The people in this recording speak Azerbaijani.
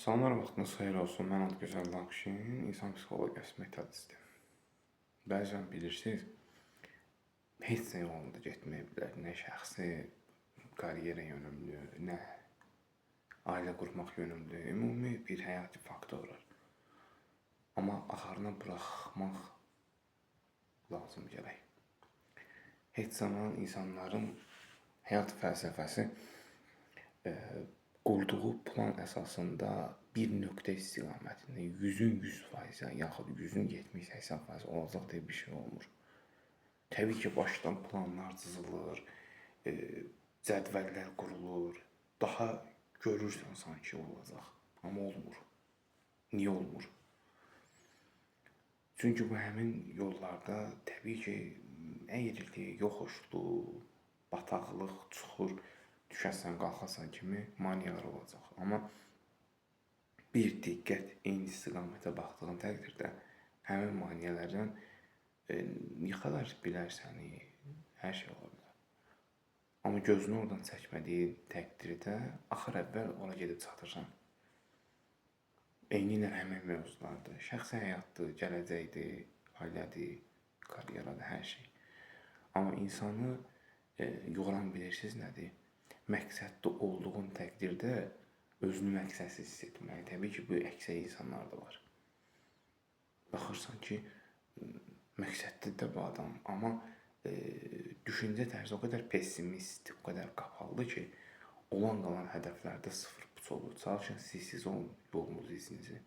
Salamlar, vaxtınız xeyir olsun. Mən Adgözəl Lakşin, insan psixologiyası metodisti. Bəzən bilirsiniz, heç nə yolunda getməyə bilər. Nə şəxsi karyera yönümlü, nə ailə qurmaq yönümlü, ümumi bir həyati faktorlar. Amma axarına buraxmaq lazım gərək. Heç zaman insanların həyat fəlsəfəsi qurduğu plan əsasında bir nöqtə istiqamətində 100-ün 100%, yaxud 100-ün 70-80% olacaq deyə bir şey olmur. Təbii ki, başdan planlar cızılır, cədvəllər qurulur, daha görürsən sanki olacaq, amma olmur. Niyə olmur? Çünki bu həmin yollarda təbii ki, əyrilik, yoxuşluq, bataqlıq, çuxur, düşəsən, qalxasan kimi maneələr olacaq. Amma bir diqqət eyni istiqamətə baxdığın təqdirdə həmin maneələrdən yıxılar bilərsən, hər şey ola bilər. Amma gözünü oradan çəkmədiyin təqdirdə axır əvvəl ora gedib çatırsan. Eynilə həmin mövzulardır. Şəxsi həyatdır, gələcəkdir, ailədir, karyeradır, hər şey. Amma insanı yoran bilirsiniz nədir? Məqsədli olduğun təqdirdə özünü məqsədsiz hiss etməyi. Təbii ki, bu əksər insanlarda var. Baxırsan ki, məqsədlidir bu adam, amma düşüncə tərzi o qədər pessimist, o qədər qapalıdır ki, olan qalan hədəflərdə sıfır puç olur. Çalışın siz olun yolunuz izinizi.